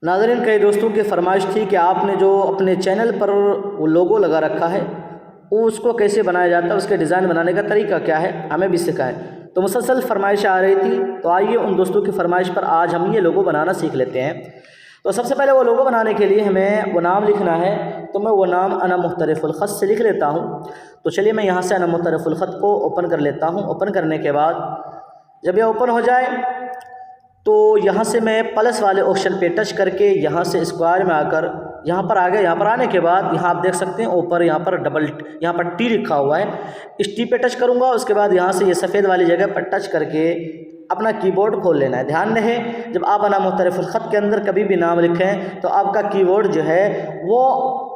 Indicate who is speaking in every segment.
Speaker 1: नाज़रीन, कई दोस्तों की फरमाइश थी कि आपने जो अपने चैनल पर वो लोगो लगा रखा है वो उसको कैसे बनाया जाता है, उसके डिज़ाइन बनाने का तरीका क्या है, हमें भी सिखाएं। तो मुसलसल फरमाइश आ रही थी, तो आइए उन दोस्तों की फरमाइश पर आज हम ये लोगो बनाना सीख लेते हैं। तो सबसे पहले वो लोगो बनाने के लिए हमें वो नाम लिखना है, तो मैं वो नाम अना मुख्तलिफुल ख़त से लिख लेता हूँ। तो चलिए मैं यहाँ से अना मुख्तलिफुल ख़त को ओपन कर लेता हूँ। ओपन करने के बाद जब यह ओपन हो जाए तो यहाँ से मैं प्लस वाले ऑप्शन पे टच करके यहाँ से स्क्वायर में आकर यहाँ पर आ गए। यहाँ पर आने के बाद यहाँ आप देख सकते हैं ऊपर यहाँ पर यहाँ पर टी लिखा हुआ है, इस टी पे टच करूँगा। उसके बाद यहाँ से ये सफ़ेद वाली जगह पर टच करके अपना कीबोर्ड खोल लेना है। ध्यान रहे, जब आप अना मुख्तलिफुल ख़त के अंदर कभी भी नाम लिखें तो आपका कीबोर्ड जो है वो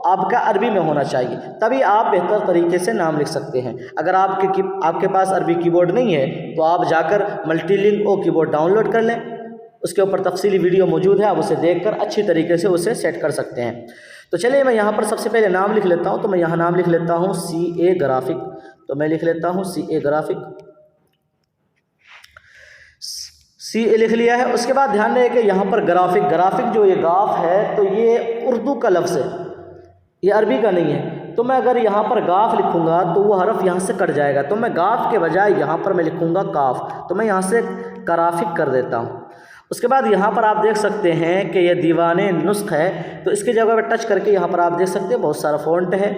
Speaker 1: आपका अरबी में होना चाहिए, तभी आप बेहतर तरीके से नाम लिख सकते हैं। अगर आपके पास अरबी कीबोर्ड नहीं है तो आप जाकर मल्टीलिंक ओ कीबोर्ड डाउनलोड कर लें, उसके ऊपर तफसीली वीडियो मौजूद है, आप उसे देखकर अच्छी तरीके से उसे सेट कर सकते हैं। तो चलिए मैं यहाँ पर सबसे पहले नाम लिख लेता हूँ। तो मैं यहाँ नाम लिख लेता हूँ CA ग्राफिक। तो मैं लिख लेता हूँ CA ग्राफिक, CA लिख लिया है। उसके बाद ध्यान रहे कि यहाँ पर ग्राफिक जो ये गाफ है तो ये उर्दू का लफ्ज़ है, ये अरबी का नहीं है। तो मैं अगर यहाँ पर गाफ लिखूँगा तो वो हरफ यहाँ से कट जाएगा, तो मैं गाफ के बजाय यहाँ पर मैं लिखूँगा काफ। तो मैं यहाँ से ग्राफिक कर देता हूँ। उसके बाद यहाँ पर आप देख सकते हैं कि ये दीवाने नुस्ख है, तो इसकी जगह पर टच करके यहाँ पर आप देख सकते हैं बहुत सारा फ़ॉन्ट है।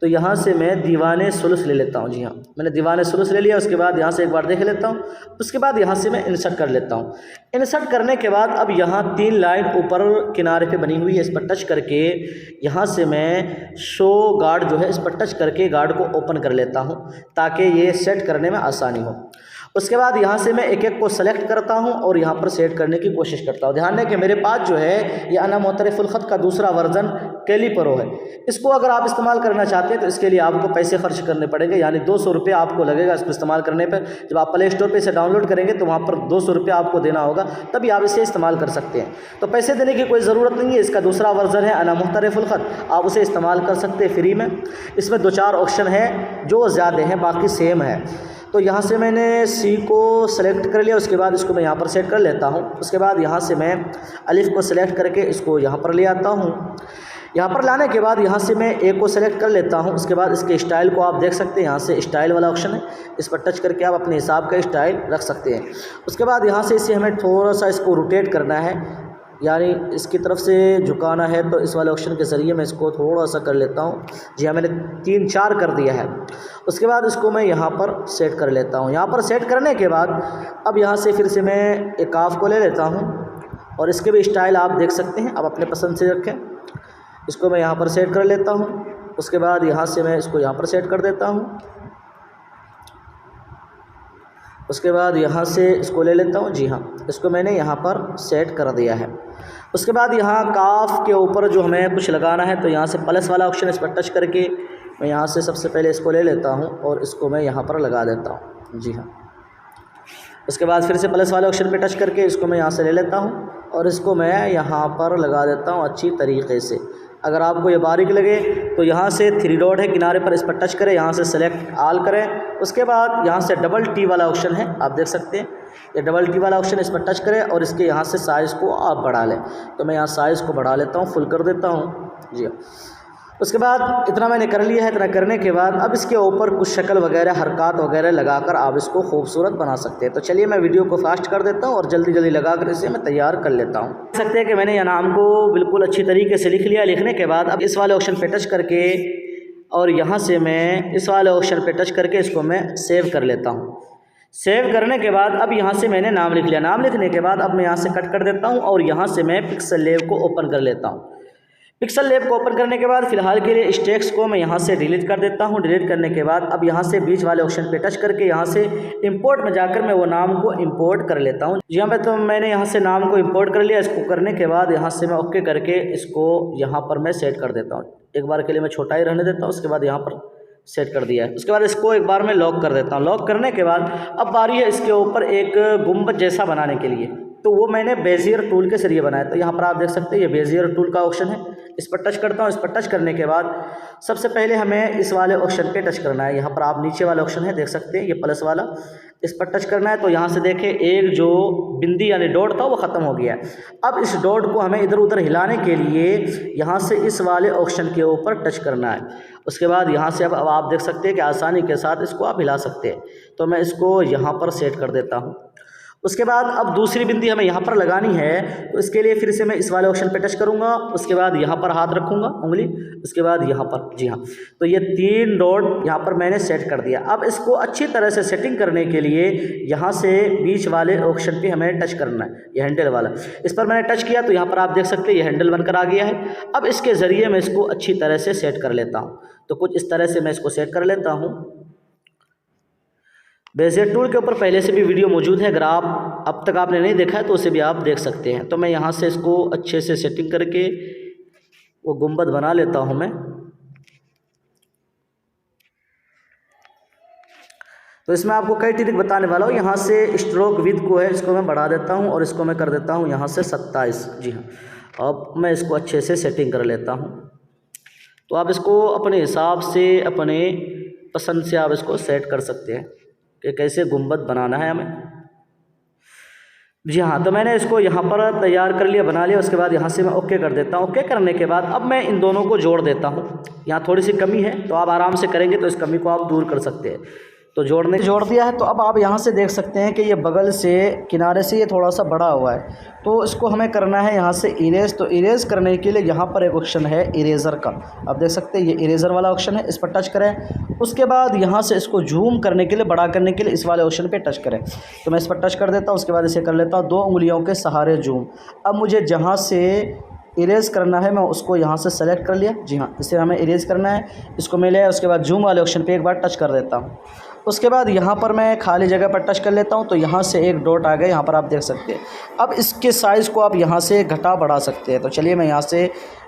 Speaker 1: तो यहाँ से मैं दीवाने सुलुस ले लेता हूँ। जी हाँ, मैंने दीवाने सुलुस ले लिया। उसके बाद यहाँ से एक बार देख लेता हूँ। उसके बाद यहाँ से मैं इंसर्ट कर लेता हूँ। इंसर्ट करने के बाद अब यहाँ 3 लाइन ऊपर किनारे पे बनी हुई है, इस पर टच करके यहाँ से मैं शो गार्ड जो है इस पर टच करके गार्ड को ओपन कर लेता हूँ ताकि ये सेट करने में आसानी हो। उसके बाद यहाँ से मैं एक एक को सेलेक्ट करता हूँ और यहाँ पर सेट करने की कोशिश करता हूँ। ध्यान दें कि मेरे पास जो है ये अना मुख्तलिफुल ख़त का दूसरा वर्जन कैलीप्रो है। इसको अगर आप इस्तेमाल करना चाहते हैं तो इसके लिए आपको पैसे खर्च करने पड़ेंगे, यानी 200 रुपये आपको लगेगा इसको इस्तेमाल करने पर। जब आप प्ले स्टोर पर इसे डाउनलोड करेंगे तो वहाँ पर 200 रुपये आपको देना होगा, तभी आप इसे इस्तेमाल कर सकते हैं। तो पैसे देने की कोई ज़रूरत नहीं है, इसका दूसरा वर्जन है अना मुख्तलिफुल ख़त, आप उसे इस्तेमाल कर सकते हैं फ्री में। इसमें 2-4 ऑप्शन है जो ज़्यादा हैं, बाकी सेम है। तो यहाँ से मैंने C को सेलेक्ट कर लिया। उसके बाद इसको मैं यहाँ पर सेट कर लेता हूँ। उसके बाद यहाँ से मैं अलिफ को सेलेक्ट करके इसको यहाँ पर ले आता हूँ। यहाँ पर लाने के बाद यहाँ से मैं A को सेलेक्ट कर लेता हूँ। उसके बाद इसके स्टाइल को आप देख सकते हैं, यहाँ से स्टाइल वाला ऑप्शन है, इस पर टच करके आप अपने हिसाब का स्टाइल रख सकते हैं। उसके बाद यहाँ से इसे हमें थोड़ा सा इसको रोटेट करना है, यानी इसकी तरफ से झुकाना है। तो इस वाले ऑप्शन के ज़रिए मैं इसको थोड़ा सा कर लेता हूँ। जी हाँ, मैंने 3-4 कर दिया है। उसके बाद इसको मैं यहाँ पर सेट कर लेता हूँ। यहाँ पर सेट करने के बाद अब यहाँ से फिर से मैं एक काफ को ले लेता हूँ और इसके भी स्टाइल आप देख सकते हैं, आप अपने पसंद से रखें। इसको मैं यहाँ पर सेट कर लेता हूँ। उसके बाद यहाँ से मैं इसको यहाँ पर सेट कर देता हूँ। उसके बाद यहाँ से इसको ले लेता हूँ। जी हाँ, इसको मैंने यहाँ पर सेट कर दिया है। उसके बाद यहाँ काफ के ऊपर जो हमें कुछ लगाना है तो यहाँ से प्लस वाला ऑप्शन, इस पर टच करके मैं यहाँ से सबसे पहले इसको ले लेता हूँ और इसको मैं यहाँ पर लगा देता हूँ। जी हाँ, उसके बाद फिर से प्लस वाले ऑप्शन पे टच करके इसको मैं यहाँ से ले लेता हूँ और इसको मैं यहाँ पर लगा देता हूँ अच्छी तरीके से। अगर आपको ये बारीक लगे तो यहाँ से 3 डॉट है किनारे पर, इस पर टच करें, यहाँ से सेलेक्ट आल करें। उसके बाद यहाँ से डबल टी वाला ऑप्शन है, आप देख सकते हैं ये डबल टी वाला ऑप्शन, इस पर टच करें और इसके यहाँ से साइज़ को आप बढ़ा लें। तो मैं यहाँ साइज़ को बढ़ा लेता हूँ, फुल कर देता हूँ। जी, उसके बाद इतना मैंने कर लिया है। इतना करने के बाद अब इसके ऊपर कुछ शक्ल वगैरह हरकत वगैरह लगाकर आप इसको खूबसूरत बना सकते हैं। तो चलिए मैं वीडियो को फास्ट कर देता हूँ और जल्दी जल्दी लगाकर इसे मैं तैयार कर लेता हूँ। देख सकते हैं कि मैंने यह नाम को बिल्कुल अच्छी तरीके से लिख लिया। लिखने के बाद अब इस वाले ऑप्शन पे टच करके और यहाँ से मैं इस वाले ऑप्शन पे टच करके इसको मैं सेव कर लेता हूँ। सेव करने के बाद अब यहाँ से मैंने नाम लिख लिया। नाम लिखने के बाद अब मैं यहाँ से कट कर देता हूँ और यहाँ से मैं पिक्सल लैब को ओपन कर लेता हूँ। पिक्सल लैब को ओपन करने के बाद फिलहाल के लिए इस टेक्स्ट को मैं यहाँ से डिलीट कर देता हूँ। डिलीट करने के बाद अब यहाँ से बीच वाले ऑप्शन पे टच करके यहाँ से इंपोर्ट में जाकर मैं वो नाम को इंपोर्ट कर लेता हूँ। जी हाँ, तो मैंने यहाँ से नाम को इंपोर्ट कर लिया। इसको करने के बाद यहाँ से मैं ओके करके इसको यहाँ पर मैं सेट कर देता हूँ। एक बार के लिए मैं छोटा ही रहने देता हूँ। उसके बाद यहाँ पर सेट कर दिया है। उसके बाद इसको एक बार मैं लॉक कर देता हूँ। लॉक करने के बाद अब बारी है इसके ऊपर एक गुंबद जैसा बनाने के लिए। तो वो मैंने बेजियर टूल के जरिए बनाया। तो यहाँ पर आप देख सकते हैं ये बेजियर टूल का ऑप्शन है, इस पर टच करता हूँ। इस पर टच करने के बाद सबसे पहले हमें इस वाले ऑप्शन पे टच करना है। यहाँ पर आप नीचे वाला ऑप्शन है देख सकते हैं, ये प्लस वाला, इस पर टच करना है। तो यहाँ से देखें एक जो बिंदी यानी डॉट था वो ख़त्म हो गया है। अब इस डॉट को हमें इधर उधर हिलाने के लिए यहाँ से इस वाले ऑप्शन के ऊपर टच करना है। उसके बाद यहाँ से अब आप देख सकते हैं कि आसानी के साथ इसको आप हिला सकते हैं। तो मैं इसको यहाँ पर सेट कर देता हूँ। उसके बाद अब दूसरी बिंदी हमें यहाँ पर लगानी है, तो इसके लिए फिर से मैं इस वाले ऑप्शन पे टच करूँगा। उसके बाद यहाँ पर हाथ रखूँगा उंगली, उसके बाद यहाँ पर, जी हाँ, तो ये 3 डॉट यहाँ पर मैंने सेट कर दिया। अब इसको अच्छी तरह से सेटिंग करने के लिए यहाँ से बीच वाले ऑप्शन पे हमें टच करना है, ये हैंडल वाला। इस पर मैंने टच किया तो यहाँ पर आप देख सकते हैं ये हैंडल बनकर आ गया है। अब इसके ज़रिए मैं इसको अच्छी तरह से सेट कर लेता हूँ। तो कुछ इस तरह से मैं इसको सेट कर लेता हूँ। बेजियर टूल के ऊपर पहले से भी वीडियो मौजूद है, अगर आप अब तक आपने नहीं देखा है तो उसे भी आप देख सकते हैं। तो मैं यहाँ से इसको अच्छे से सेटिंग करके वो गुंबद बना लेता हूँ मैं। तो इसमें आपको कई ट्रिक बताने वाला हूँ। यहाँ से स्ट्रोक विथ को है, इसको मैं बढ़ा देता हूँ और इसको मैं कर देता हूँ यहाँ से 27। जी हाँ, अब मैं इसको अच्छे से सेटिंग कर लेता हूँ। तो आप इसको अपने हिसाब से, अपने पसंद से आप इसको सेट कर सकते हैं कि कैसे गुंबद बनाना है हमें। जी हाँ, तो मैंने इसको यहाँ पर तैयार कर लिया, बना लिया। उसके बाद यहाँ से मैं ओके कर देता हूँ। ओके करने के बाद अब मैं इन दोनों को जोड़ देता हूँ। यहाँ थोड़ी सी कमी है तो आप आराम से करेंगे तो इस कमी को आप दूर कर सकते हैं। तो जोड़ दिया है। तो अब आप यहाँ से देख सकते हैं कि ये बगल से, किनारे से ये थोड़ा सा बड़ा हुआ है। तो इसको हमें करना है यहाँ से इरेज। तो इरेज करने के लिए यहाँ पर एक ऑप्शन है इरेज़र का, आप देख सकते हैं ये इरेज़र वाला ऑप्शन है, इस पर टच करें। उसके बाद यहाँ से इसको जूम करने के लिए, बड़ा करने के लिए इस वाले ऑप्शन पे टच करें। तो मैं इस पर टच कर देता हूँ। उसके बाद इसे कर लेता हूँ 2 उंगलियों के सहारे जूम। अब मुझे जहाँ से इरेज़ करना है मैं उसको यहाँ से सेलेक्ट कर लिया। जी हाँ, इसे हमें इरेज़ करना है, इसको मैं लिया। उसके बाद जूम वाले ऑप्शन पे एक बार टच कर देता हूँ। उसके बाद यहाँ पर मैं खाली जगह पर टच कर लेता हूँ। तो यहाँ से एक डॉट आ गया, यहाँ पर आप देख सकते हैं। अब इसके साइज़ को आप यहाँ से घटा बढ़ा सकते हैं। तो चलिए मैं यहाँ से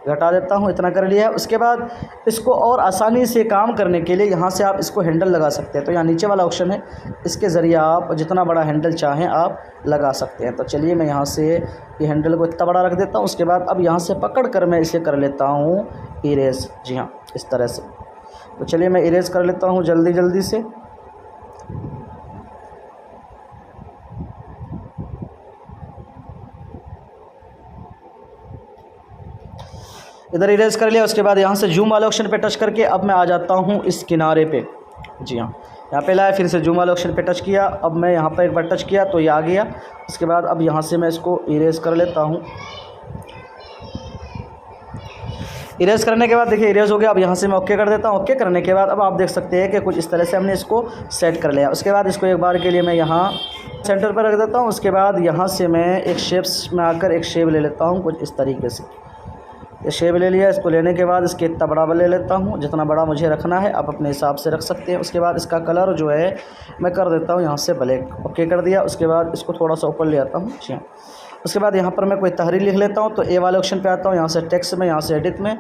Speaker 1: घटा देता हूँ, इतना कर लिया है। उसके बाद इसको और आसानी से काम करने के लिए यहाँ से आप इसको हैंडल लगा सकते हैं। तो यहाँ नीचे वाला ऑप्शन है, इसके ज़रिए आप जितना बड़ा हैंडल चाहें आप लगा सकते हैं। तो चलिए मैं यहाँ से ये हैंडल को इतना बड़ा रख देता हूँ। उसके बाद अब यहाँ से पकड़ कर मैं इसे कर लेता हूँ इरेज़। जी हाँ, इस तरह से। तो चलिए मैं इरेज़ कर लेता हूँ जल्दी से। इधर इरेज कर लिया। उसके बाद यहाँ से जूम वाले ऑप्शन पे टच करके अब मैं आ जाता हूँ इस किनारे पे। जी हाँ, यहाँ पे लाया, फिर से जूम वाले ऑप्शन पे टच किया। अब मैं यहाँ पर एक बार टच किया तो ये आ गया। उसके बाद अब यहाँ से मैं इसको इरेज कर लेता हूँ। इरेज करने के बाद देखिए इरेज हो गया। अब यहाँ से मैं ओके कर देता हूँ। ओके करने के बाद अब आप देख सकते हैं कि कुछ इस तरह से हमने इसको सेट कर लिया। उसके बाद इसको एक बार के लिए मैं यहाँ सेंटर पर रख देता हूँ। उसके बाद यहाँ से मैं एक शेप्स में आकर एक शेप ले लेता हूँ कुछ इस तरीके से। ये शेप ले लिया। इसको लेने के बाद इसके इतना बड़ा ले लेता हूँ, जितना बड़ा मुझे रखना है आप अपने हिसाब से रख सकते हैं। उसके बाद इसका कलर जो है मैं कर देता हूँ यहाँ से ब्लैक। ओके कर दिया। उसके बाद इसको थोड़ा सा ऊपर ले आता हूँ। जी हाँ, उसके बाद यहाँ पर मैं कोई तहरीर लिख लेता हूँ। तो ए वाले ऑप्शन पे आता हूँ, यहाँ से टेक्स्ट में, यहाँ से एडिट में,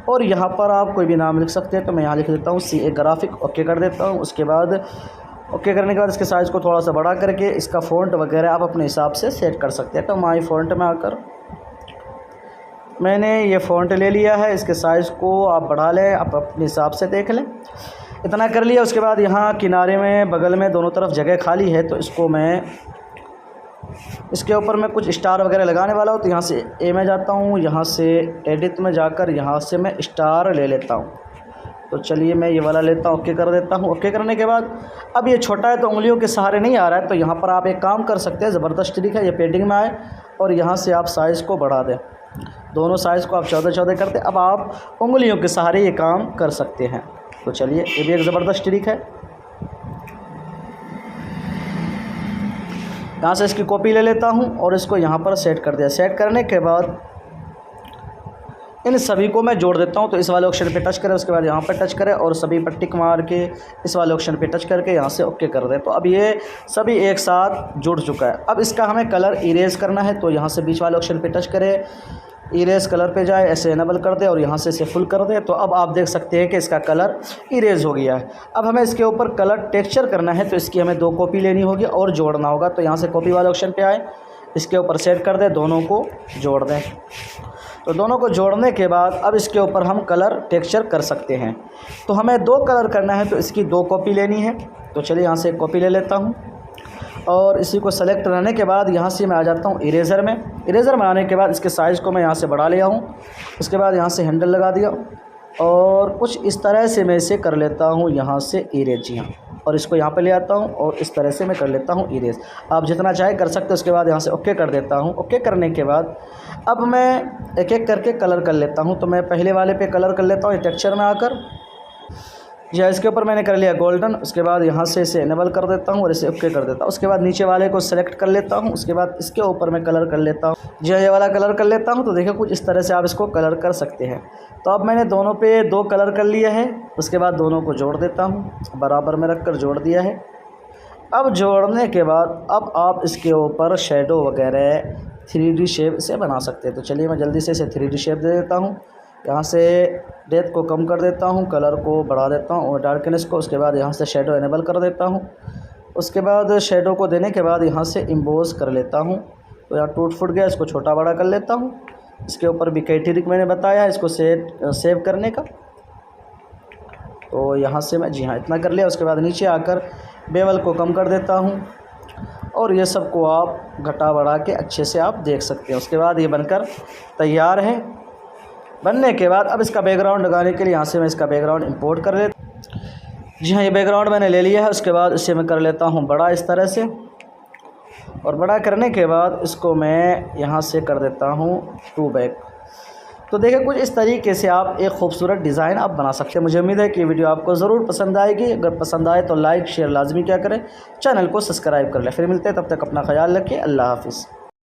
Speaker 1: और यहाँ पर आप कोई भी नाम लिख सकते हैं। तो मैं यहाँ लिख देता हूँ CA ग्राफिक। ओके कर देता हूँ। उसके बाद ओके करने के बाद इसके साइज़ को थोड़ा सा बड़ा करके इसका फ़ॉन्ट वगैरह आप अपने हिसाब से सेट कर सकते हैं। तो माई फ़ॉन्ट में आकर मैंने ये फ़ॉन्ट ले लिया है। इसके साइज़ को आप बढ़ा लें, आप अपने हिसाब से देख लें। इतना कर लिया। उसके बाद यहाँ किनारे में, बगल में, दोनों तरफ जगह खाली है। तो इसको मैं, इसके ऊपर मैं कुछ स्टार वगैरह लगाने वाला हूँ। तो यहाँ से ए में जाता हूँ, यहाँ से एडिट में जाकर यहाँ से मैं स्टार ले लेता हूँ। तो चलिए मैं ये वाला लेता हूँ। ओके कर देता हूँ। ओके करने के बाद अब ये छोटा है तो उंगलियों के सहारे नहीं आ रहा है। तो यहाँ पर आप एक काम कर सकते हैं, ज़बरदस्त ट्रिक है, ये पेंटिंग में आए और यहाँ से आप साइज़ को बढ़ा दें। दोनों साइज़ को आप 14-14 करते, अब आप उंगलियों के सहारे ये काम कर सकते हैं। तो चलिए ये भी एक ज़बरदस्त ट्रिक है। यहाँ से इसकी कॉपी ले लेता हूँ और इसको यहाँ पर सेट कर दिया। सेट करने के बाद इन सभी को मैं जोड़ देता हूँ। तो इस वाले ऑप्शन पे टच करें, उसके बाद यहाँ पर टच करें और सभी पर टिक मार के इस वाले ऑप्शन पे टच करके यहाँ से ओके कर दें। तो अब ये सभी एक साथ जुड़ चुका है। अब इसका हमें कलर इरेज करना है। तो यहाँ से बीच वाले ऑप्शन पे टच करें, इरेज कलर पे जाए, ऐसे इनेबल कर दे और यहाँ से इसे फुल कर दे। तो अब आप देख सकते हैं कि इसका कलर इरेज हो गया है। अब हमें इसके ऊपर कलर टेक्सचर करना है। तो इसकी हमें 2 कॉपी लेनी होगी और जोड़ना होगा। तो यहाँ से कॉपी वाले ऑप्शन पे आए, इसके ऊपर सेट कर दें, दोनों को जोड़ दें। तो दोनों को जोड़ने के बाद अब इसके ऊपर हम कलर टेक्सचर कर सकते हैं। तो हमें 2 कलर करना है, तो इसकी 2 कॉपी लेनी है। तो चलिए यहाँ से एक कॉपी ले लेता हूँ और इसी को सेलेक्ट करने के बाद यहाँ से मैं आ जाता हूँ इरेज़र में। इरेज़र में आने के बाद इसके साइज़ को मैं यहाँ से बढ़ा लिया हूँ। उसके बाद यहाँ से हैंडल लगा दिया और कुछ इस तरह से मैं इसे कर लेता हूँ यहाँ से इरेज। जी हाँ, और इसको यहाँ पे ले आता हूँ और इस तरह से मैं कर लेता हूँ इरेज। आप जितना चाहे कर सकते हो। उसके बाद यहाँ से ओके कर देता हूँ। ओके करने के बाद अब मैं एक एक करके कलर कर लेता हूँ। तो मैं पहले वाले पे कलर कर लेता हूँ टेक्सचर में आकर। या इसके ऊपर मैंने कर लिया गोल्डन। उसके बाद यहाँ से इसे इनेबल कर देता हूँ और इसे ओके कर देता हूँ। उसके बाद नीचे वाले को सेलेक्ट कर लेता हूँ। उसके बाद इसके ऊपर मैं कलर कर लेता हूँ। जो ये वाला कलर कर लेता हूँ। तो देखिए कुछ इस तरह से आप इसको कलर कर सकते हैं। तो अब मैंने दोनों पे 2 कलर कर लिया है। उसके बाद दोनों को जोड़ देता हूँ, बराबर में रख कर जोड़ दिया है। अब जोड़ने के बाद अब आप इसके ऊपर शेडो वगैरह 3D शेप से बना सकते हैं। तो चलिए मैं जल्दी से इसे 3D शेप दे देता हूँ। यहाँ से डेप्थ को कम कर देता हूँ, कलर को बढ़ा देता हूँ और डार्कनेस को। उसके बाद यहाँ से शेडो इनेबल कर देता हूँ। उसके बाद शेडो को देने के बाद यहाँ से इम्बोज कर लेता हूँ। तो यहाँ टूट फूट गया, इसको छोटा बड़ा कर लेता हूँ। इसके ऊपर भी कई ट्रिक मैंने बताया इसको सेव करने का। तो यहाँ से मैं जी हाँ इतना कर लिया। उसके बाद नीचे आकर बेवल को कम कर देता हूँ और ये सब को आप घटा बढ़ा के अच्छे से आप देख सकते हैं। उसके बाद ये बनकर तैयार है। बनने के बाद अब इसका बैकग्राउंड लगाने के लिए यहाँ से मैं इसका बैकग्राउंड इंपोर्ट कर लेता। जी हाँ, ये बैकग्राउंड मैंने ले लिया है। उसके बाद इसे मैं कर लेता हूँ बड़ा इस तरह से, और बड़ा करने के बाद इसको मैं यहाँ से कर देता हूँ 2 बैक। तो देखिए कुछ इस तरीके से आप एक खूबसूरत डिज़ाइन आप बना सकते हैं। मुझे उम्मीद है कि ये वीडियो आपको ज़रूर पसंद आएगी। अगर पसंद आए तो लाइक शेयर लाजमी क्या करें, चैनल को सब्सक्राइब कर लें। फिर मिलते हैं, तब तक अपना ख्याल रखिए। अल्लाह हाफिज़।